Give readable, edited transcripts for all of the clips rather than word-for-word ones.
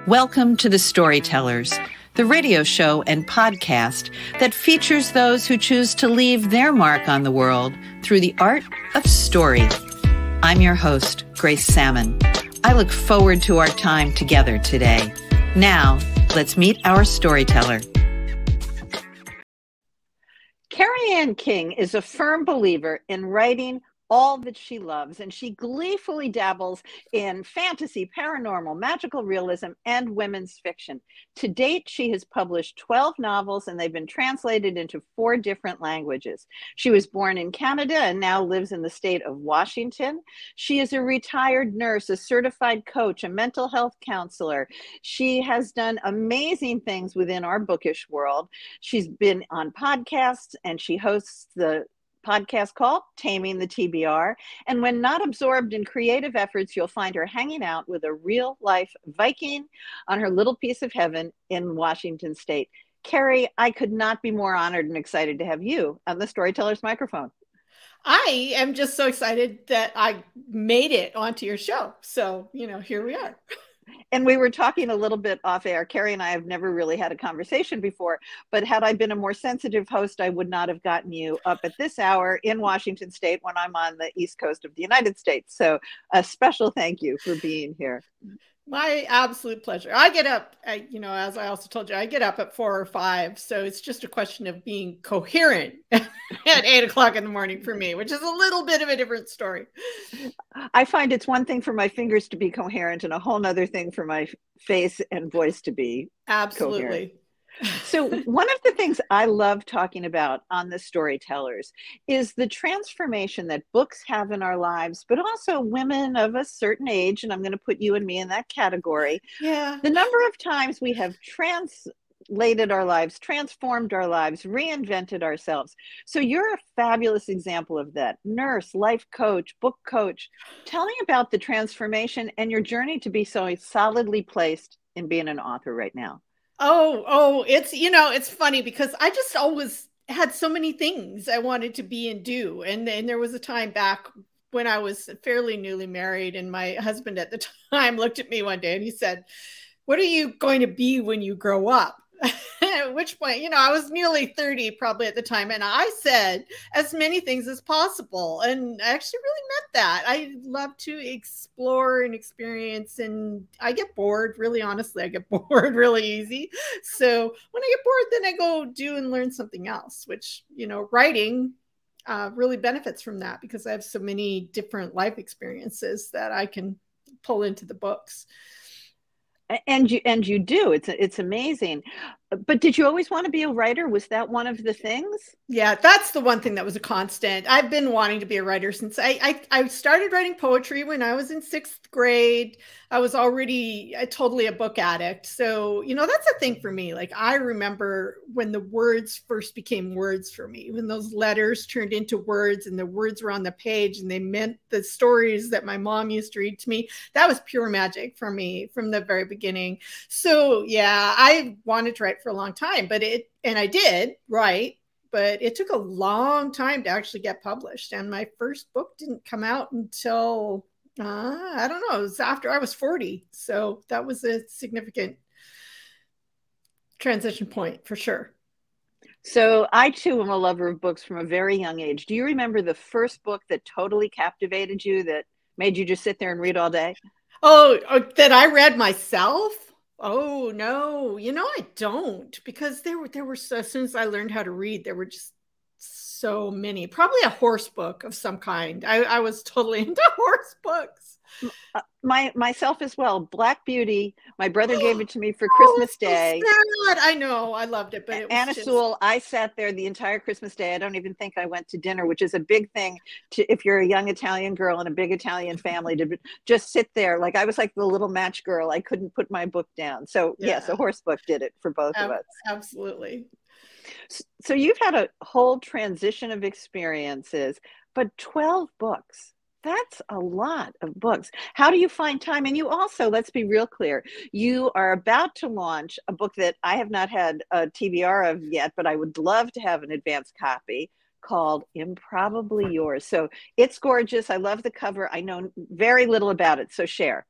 Welcome to the Storytellers, the radio show and podcast that features those who choose to leave their mark on the world through the art of story. I'm your host, Grace Sammon. I look forward to our time together today. Now, let's meet our storyteller. Kerry Anne King is a firm believer in writing all that she loves, and she gleefully dabbles in fantasy, paranormal, magical realism, and women's fiction. To date, she has published 12 novels, and they've been translated into 4 different languages. She was born in Canada and now lives in the state of Washington. She is a retired nurse, a certified coach, a mental health counselor. She has done amazing things within our bookish world. She's been on podcasts, and she hosts the podcast called Taming the TBR. And when not absorbed in creative efforts, you'll find her hanging out with a real life Viking on her little piece of heaven in Washington State. Kerry, I could not be more honored and excited to have you on the Storyteller's microphone. I am just so excited that I made it onto your show. So, here we are. And we were talking a little bit off air. Kerry and I have never really had a conversation before, but had I been a more sensitive host, I would not have gotten you up at this hour in Washington State when I'm on the East Coast of the United States. So a special thank you for being here. My absolute pleasure. I get up, as I also told you, I get up at 4 or 5. So it's just a question of being coherent at 8 o'clock in the morning for me, which is a little bit of a different story. I find it's one thing for my fingers to be coherent and a whole nother thing for my face and voice to be absolutely coherent. So one of the things I love talking about on the Storytellers is the transformation that books have in our lives, but also women of a certain age, and I'm going to put you and me in that category. Yeah. The number of times we have translated our lives, transformed our lives, reinvented ourselves. So you're a fabulous example of that. Nurse, life coach, book coach. Tell me about the transformation and your journey to be so solidly placed in being an author right now. Oh, it's funny because I just always had so many things I wanted to be and do. And there was a time back when I was fairly newly married, and my husband at the time looked at me one day and he said, "What are you going to be when you grow up?" At which point, I was nearly 30 probably at the time. And I said as many things as possible. And I actually really meant that. I love to explore and experience. And I get bored, really honestly, I get bored really easy. So when I get bored, then I go do and learn something else, which, writing really benefits from that because I have so many different life experiences that I can pull into the books. And you do. It's amazing. But did you always want to be a writer? Was that one of the things? Yeah, that's the one thing that was a constant. I've been wanting to be a writer since I started writing poetry when I was in 6th grade. I was already totally a book addict. So, that's a thing for me. Like, I remember when the words first became words for me, when those letters turned into words and the words were on the page and they meant the stories that my mom used to read to me. That was pure magic for me from the very beginning. So, yeah, I wanted to write for a long time, and I did write, but it took a long time to actually get published. And my first book didn't come out until, I don't know, it was after I was 40. So that was a significant transition point for sure. So I too am a lover of books from a very young age. Do you remember the first book that totally captivated you, that made you just sit there and read all day? Oh, that I read myself? Oh, no, I don't, because there were so, as soon as I learned how to read, there were just so many, probably a horse book of some kind. I was totally into horse books. Myself as well. Black Beauty. My brother gave it to me for Christmas Day. So sad. I know. I loved it. But it was Anna Sewell, I sat there the entire Christmas Day. I don't even think I went to dinner, which is a big thing if you're a young Italian girl in a big Italian family, to just sit there. Like, I was like the little match girl. I couldn't put my book down. So yes, a horse book did it for both of us. Absolutely. So you've had a whole transition of experiences, but 12 books. That's a lot of books. How do you find time? And you also, let's be real clear, you are about to launch a book that I have not had a TBR of yet, but I would love to have an advanced copy, called Improbably Yours. So it's gorgeous. I love the cover. I know very little about it, so share.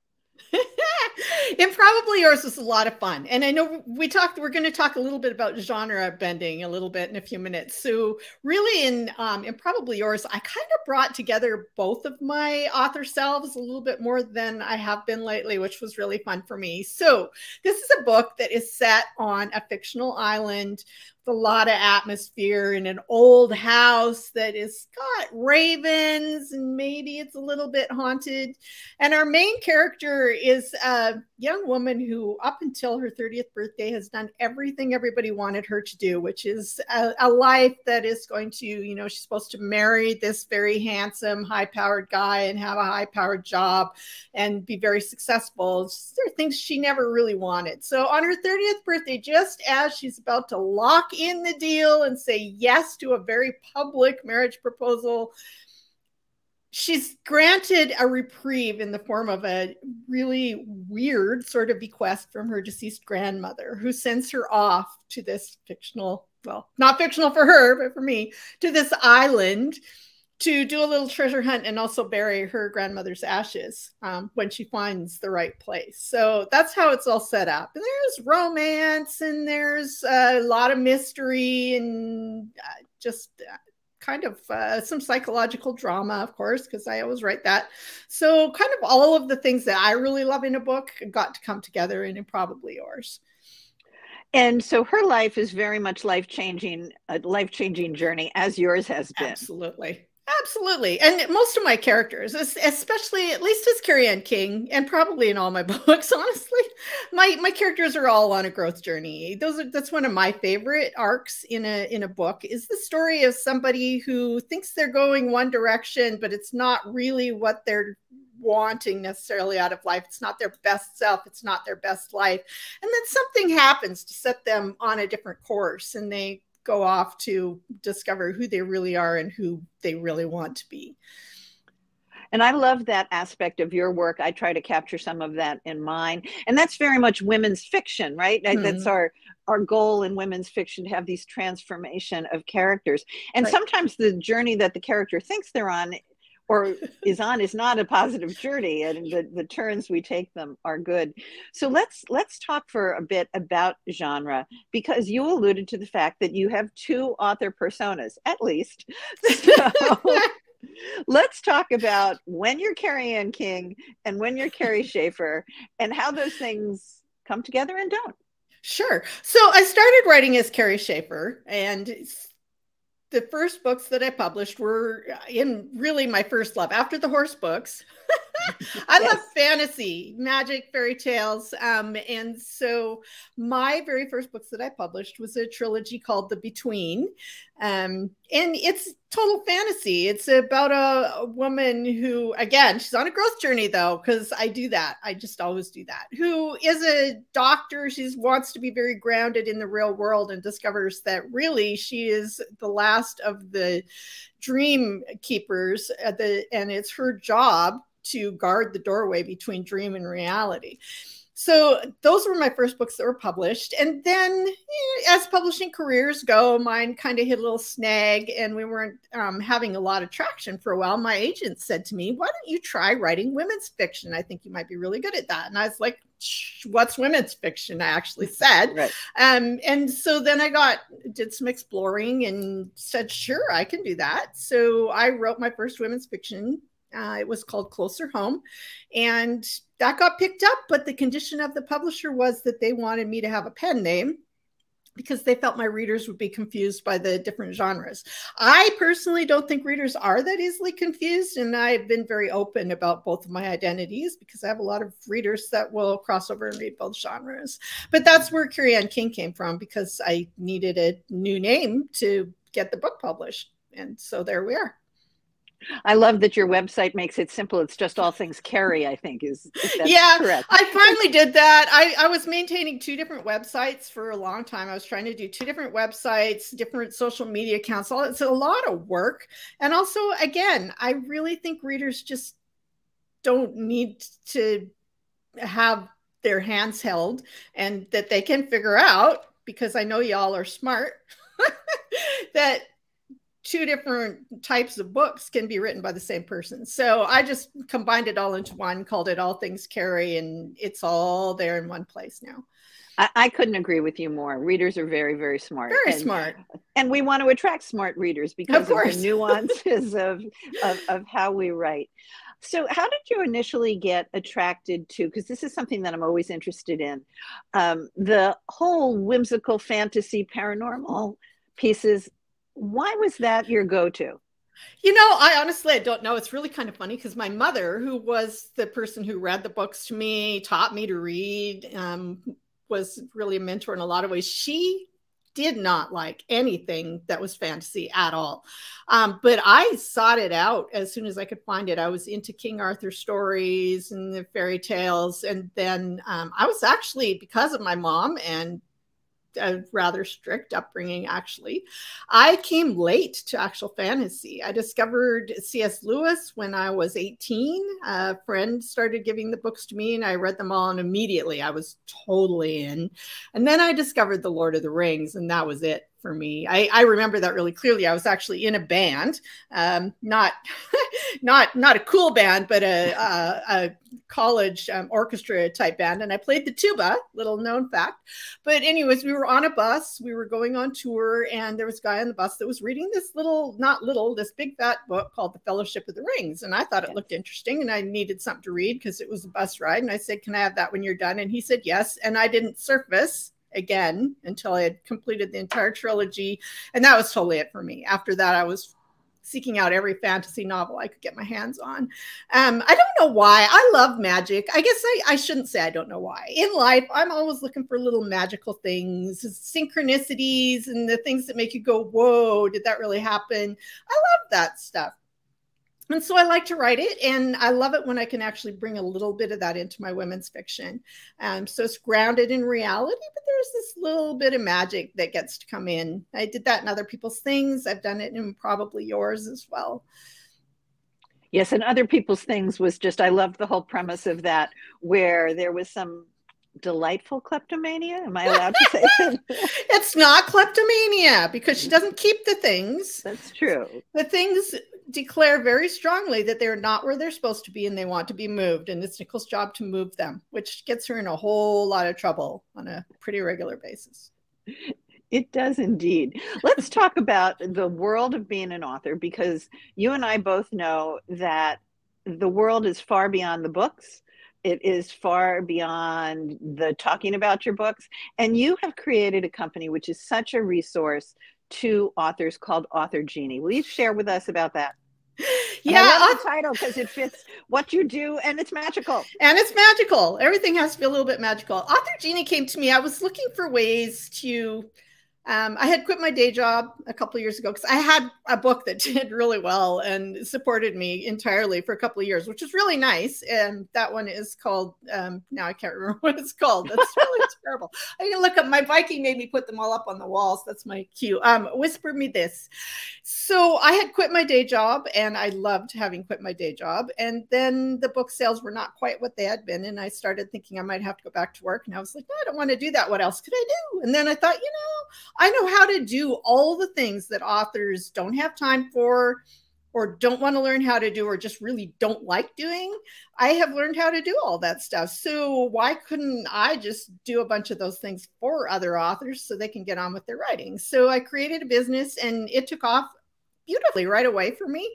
Improbably Yours was a lot of fun. And I know we're going to talk a little bit about genre bending a little bit in a few minutes. So really in Improbably Yours, I kind of brought together both of my author selves a little bit more than I have been lately, which was really fun for me. So this is a book that is set on a fictional island with a lot of atmosphere in an old house that is got ravens and maybe it's a little bit haunted. And our main character is a young woman who up until her 30th birthday has done everything everybody wanted her to do, which is a life that is going to, you know, she's supposed to marry this very handsome, high-powered guy and have a high-powered job and be very successful. There are things she never really wanted. So on her 30th birthday, just as she's about to lock in the deal and say yes to a very public marriage proposal, she's granted a reprieve in the form of a really weird sort of bequest from her deceased grandmother, who sends her off to this fictional, well, not fictional for her, but for me, to this island to do a little treasure hunt and also bury her grandmother's ashes when she finds the right place. So that's how it's all set up. And there's romance and there's a lot of mystery and just kind of some psychological drama, of course, because I always write that. So kind of all of the things that I really love in a book got to come together in Improbably Yours. And so her life is very much life-changing, a life-changing journey, as yours has been. Absolutely. Absolutely. And most of my characters, especially at least as Kerry Anne King, and probably in all my books, honestly, my characters are all on a growth journey. That's one of my favorite arcs in a book, is the story of somebody who thinks they're going one direction, but it's not really what they're wanting necessarily out of life. It's not their best self. It's not their best life. And then something happens to set them on a different course, and they go off to discover who they really are and who they really want to be. And I love that aspect of your work. I try to capture some of that in mine. And that's very much women's fiction, right? Mm-hmm. That's our goal in women's fiction, to have these transformation of characters. And sometimes the journey that the character thinks they're on or is not a positive journey, and the turns we take them are good. So let's talk for a bit about genre, because you alluded to the fact that you have two author personas, at least. So let's talk about when you're Kerry Anne King and when you're Carrie Schaefer, and how those things come together and don't. Sure. So I started writing as Carrie Schaefer, and the first books that I published were in really my first love after the horse books. I love fantasy, magic, fairy tales. And so my very first books that I published was a trilogy called The Between. And it's total fantasy. It's about a woman who, again, she's on a growth journey though, because I do that. I just always do that. Who is a doctor. She wants to be very grounded in the real world, and discovers that really she is the last of the dream keepers, and it's her job to guard the doorway between dream and reality. So those were my first books that were published. And then as publishing careers go, mine kind of hit a little snag, and we weren't having a lot of traction for a while. My agent said to me, why don't you try writing women's fiction? I think you might be really good at that. And I was like, what's women's fiction? I actually said. Right. And so then I did some exploring and said, sure, I can do that. So I wrote my first women's fiction. It was called Closer Home, and that got picked up. But the condition of the publisher was that they wanted me to have a pen name, because they felt my readers would be confused by the different genres. I personally don't think readers are that easily confused, and I've been very open about both of my identities, because I have a lot of readers that will cross over and read both genres. But that's where Kerry Anne King came from, because I needed a new name to get the book published. And so there we are. I love that your website makes it simple. It's just all things Kerry, I think, is correct. I finally did that. I was maintaining two different websites for a long time. I was trying to do two different websites, different social media accounts. It's a lot of work. And also, again, I really think readers just don't need to have their hands held, and that they can figure out, because I know y'all are smart, that two different types of books can be written by the same person. So I just combined it all into one, called it All Things Kerry, and it's all there in one place now. I couldn't agree with you more. Readers are very, very smart. Very smart. And we want to attract smart readers because of the nuances of how we write. So how did you initially get attracted to, because this is something that I'm always interested in, the whole whimsical fantasy paranormal pieces? Why was that your go-to? You know, I honestly don't know. It's really kind of funny because my mother, who was the person who read the books to me, taught me to read, was really a mentor in a lot of ways. She did not like anything that was fantasy at all. But I sought it out as soon as I could find it. I was into King Arthur stories and the fairy tales. And then I was actually, because of my mom and a rather strict upbringing, actually, I came late to actual fantasy. I discovered C.S. Lewis when I was 18. A friend started giving the books to me and I read them all, and immediately I was totally in. And then I discovered The Lord of the Rings, and that was it for me. I remember that really clearly. I was actually in a band, not a cool band, but a college orchestra type band, and I played the tuba, little known fact. But anyways, we were on a bus, we were going on tour, and there was a guy on the bus that was reading this this big fat book called The Fellowship of the Rings, and I thought it looked interesting, and I needed something to read because it was a bus ride, and I said, "Can I have that when you're done?" And he said yes, and I didn't surface again until I had completed the entire trilogy, and that was totally it for me. After that, I was seeking out every fantasy novel I could get my hands on. I don't know why. I love magic. I guess I shouldn't say I don't know why. In life, I'm always looking for little magical things, synchronicities, and the things that make you go, whoa, did that really happen? I love that stuff. And so I like to write it, and I love it when I can actually bring a little bit of that into my women's fiction. So it's grounded in reality, but there's this little bit of magic that gets to come in. I did that in other people's things. I've done it in probably yours as well. Yes, and Other People's Things was just, I loved the whole premise of that, where there was some delightful kleptomania. Am I allowed to say that? It's not kleptomania because she doesn't keep the things. That's true. The things declare very strongly that they're not where they're supposed to be and they want to be moved. And it's Nicole's job to move them, which gets her in a whole lot of trouble on a pretty regular basis. It does indeed. Let's talk about the world of being an author, because you and I both know that the world is far beyond the books. It is far beyond the talking about your books. And you have created a company which is such a resource to authors called Author Genie. Will you share with us about that? Yeah, I love the title because it fits what you do, and it's magical. And it's magical. Everything has to be a little bit magical. Author Genie came to me. I was looking for ways to I had quit my day job a couple of years ago because I had a book that did really well and supported me entirely for a couple of years, which was really nice. And that one is called, now I can't remember what it's called. That's really terrible. I can look up, my Viking made me put them all up on the walls. That's my cue. Whisper Me This. So I had quit my day job, and I loved having quit my day job. And then the book sales were not quite what they had been. And I started thinking I might have to go back to work. And I was like, no, I don't want to do that. What else could I do? And then I thought, I know how to do all the things that authors don't have time for, or don't want to learn how to do, or just really don't like doing. I have learned how to do all that stuff. So why couldn't I just do a bunch of those things for other authors so they can get on with their writing? So I created a business, and it took off beautifully right away for me.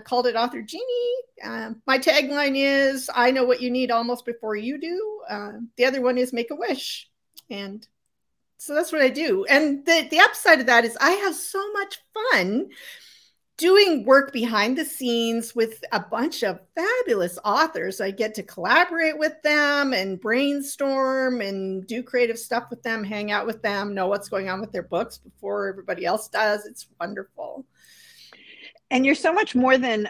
Called it Author Genie. My tagline is, I know what you need almost before you do. The other one is make a wish. And so that's what I do. And the upside of that is I have so much fun doing work behind the scenes with a bunch of fabulous authors. I get to collaborate with them and brainstorm and do creative stuff with them, hang out with them, know what's going on with their books before everybody else does. It's wonderful. And you're so much more than,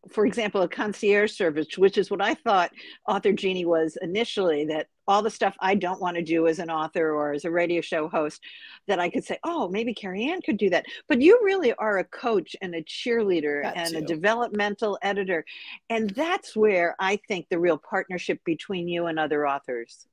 for example, a concierge service, which is what I thought Author Genie was initially, that all the stuff I don't want to do as an author or as a radio show host, that I could say, oh, maybe Kerry Anne could do that. But you really are a coach and a cheerleader and a developmental editor. And that's where I think the real partnership between you and other authors.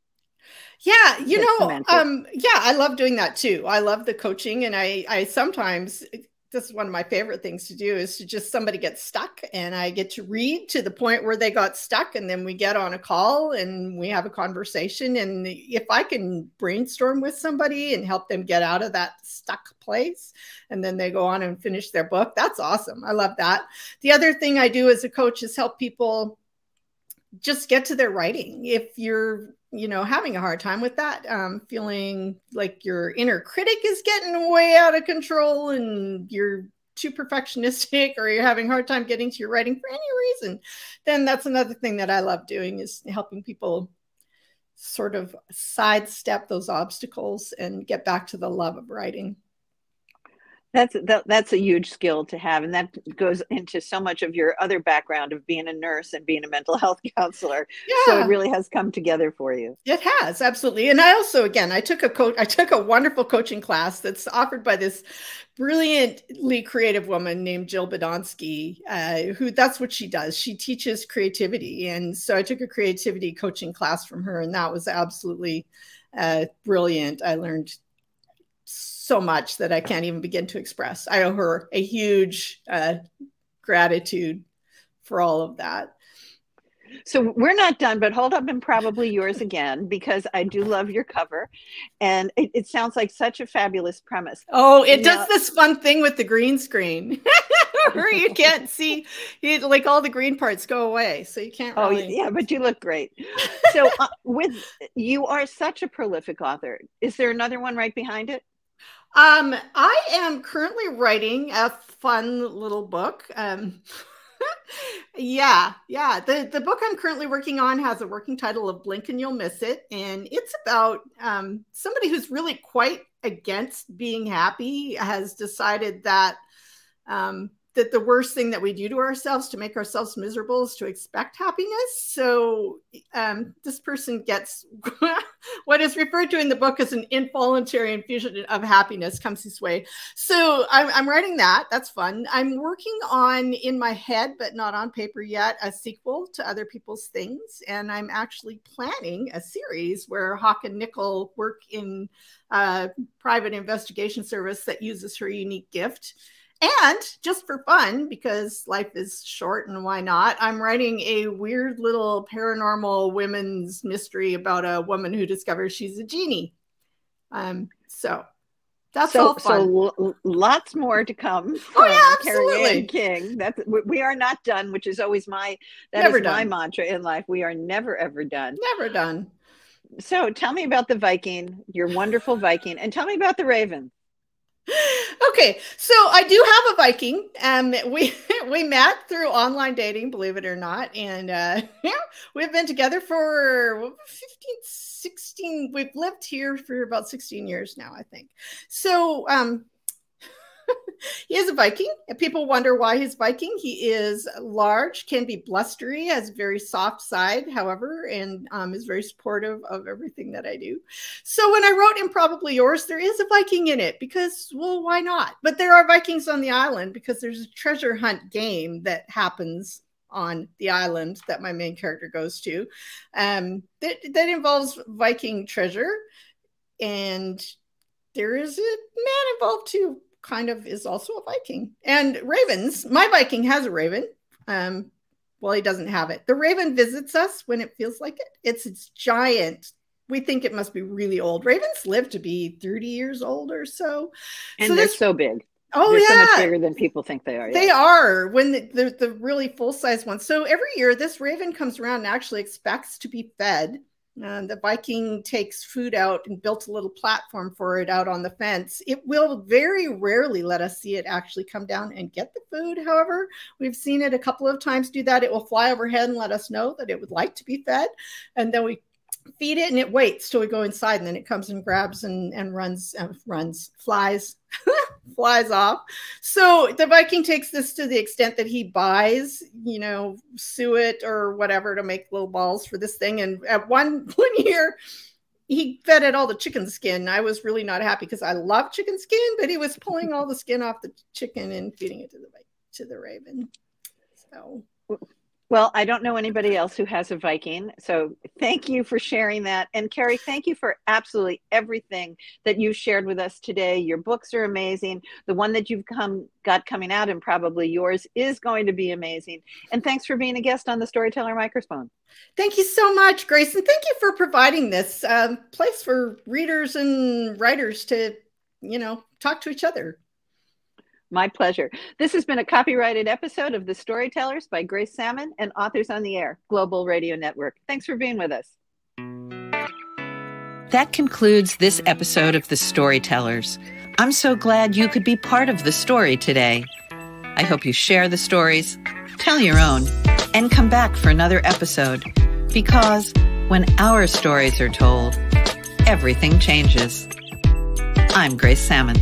Yeah, I love doing that too. I love the coaching, and I sometimes this is one of my favorite things to do, is to just somebody gets stuck and I get to read to the point where they got stuck. And then we get on a call and we have a conversation. And if I can brainstorm with somebody and help them get out of that stuck place, and then they go on and finish their book, that's awesome. I love that. The other thing I do as a coach is help people just get to their writing. If you're, you know, having a hard time with that, feeling like your inner critic is getting way out of control and you're too perfectionistic, or you're having a hard time getting to your writing for any reason, then that's another thing that I love doing, is helping people sort of sidestep those obstacles and get back to the love of writing. That's a huge skill to have, and that goes into so much of your other background of being a nurse and being a mental health counselor. Yeah. So it really has come together for you. It has, absolutely. And I also, again, I took a wonderful coaching class that's offered by this brilliantly creative woman named Jill Badonsky, who, that's what she does. She teaches creativity, and so I took a creativity coaching class from her, and that was absolutely brilliant. I learned so much that I can't even begin to express. I owe her a huge gratitude for all of that. So we're not done, but hold up and probably yours again, because I do love your cover, and it sounds like such a fabulous premise. Oh, it does this fun thing with the green screen where you can't see, like all the green parts go away, so you can't really... Oh yeah, but you look great. So you are such a prolific author. Is there another one right behind it? I am currently writing a fun little book. Yeah. The book I'm currently working on has a working title of Blink and You'll Miss It. And it's about somebody who's really quite against being happy, has decided that that the worst thing that we do to ourselves to make ourselves miserable is to expect happiness. So this person gets what is referred to in the book as an involuntary infusion of happiness comes his way. So I'm writing that. That's fun. I'm working on, in my head, but not on paper yet, a sequel to Other People's Things. And I'm actually planning a series where Hawk and Nickel work in a private investigation service that uses her unique gift. And just for fun, because life is short and why not, I'm writing a weird little paranormal women's mystery about a woman who discovers she's a genie. So that's all fun. So lots more to come from Kerry Anne King. We are not done, which is always my mantra in life. We are never, ever done. Never done. So tell me about the Viking, your wonderful Viking, and tell me about the Raven. Okay, so I do have a Viking. We met through online dating, believe it or not, and we've been together for 16. We've lived here for about 16 years now, I think. So he is a Viking, and people wonder why he's Viking. He is large, can be blustery, has a very soft side, however, and is very supportive of everything that I do. So when I wrote Improbably Yours, there is a Viking in it because, well, why not? But there are Vikings on the island because there's a treasure hunt game that happens on the island that my main character goes to that involves Viking treasure, and there is a man involved too. Kind of is also a Viking. And ravens, my Viking has a raven. Well, he doesn't have it. The raven visits us when it feels like it. It's giant. We think it must be really old. Ravens live to be 30 years old or so. And so they're so big. Oh, they're so much bigger than people think they are. They are, when the really full-size ones. So every year this raven comes around and actually expects to be fed. The Viking takes food out and built a little platform for it out on the fence. It will very rarely let us see it actually come down and get the food. However, we've seen it a couple of times do that. It will fly overhead and let us know that it would like to be fed. And then we feed it and it waits till we go inside, and then it comes and grabs and flies off. So the Viking takes this to the extent that he buys, suet or whatever to make little balls for this thing. And at one year, he fed it all the chicken skin. I was really not happy because I love chicken skin, but he was pulling all the skin off the chicken and feeding it to the raven. So Well, I don't know anybody else who has a Viking. So thank you for sharing that. And Kerry, thank you for absolutely everything that you shared with us today. Your books are amazing. The one that you've got coming out, and probably yours, is going to be amazing. And thanks for being a guest on the Storyteller Microphone. Thank you so much, Grace. And thank you for providing this place for readers and writers to, talk to each other. My pleasure. This has been a copyrighted episode of The Storytellers by Grace Sammon and Authors on the Air, Global Radio Network. Thanks for being with us. That concludes this episode of The Storytellers. I'm so glad you could be part of the story today. I hope you share the stories, tell your own, and come back for another episode. Because when our stories are told, everything changes. I'm Grace Sammon.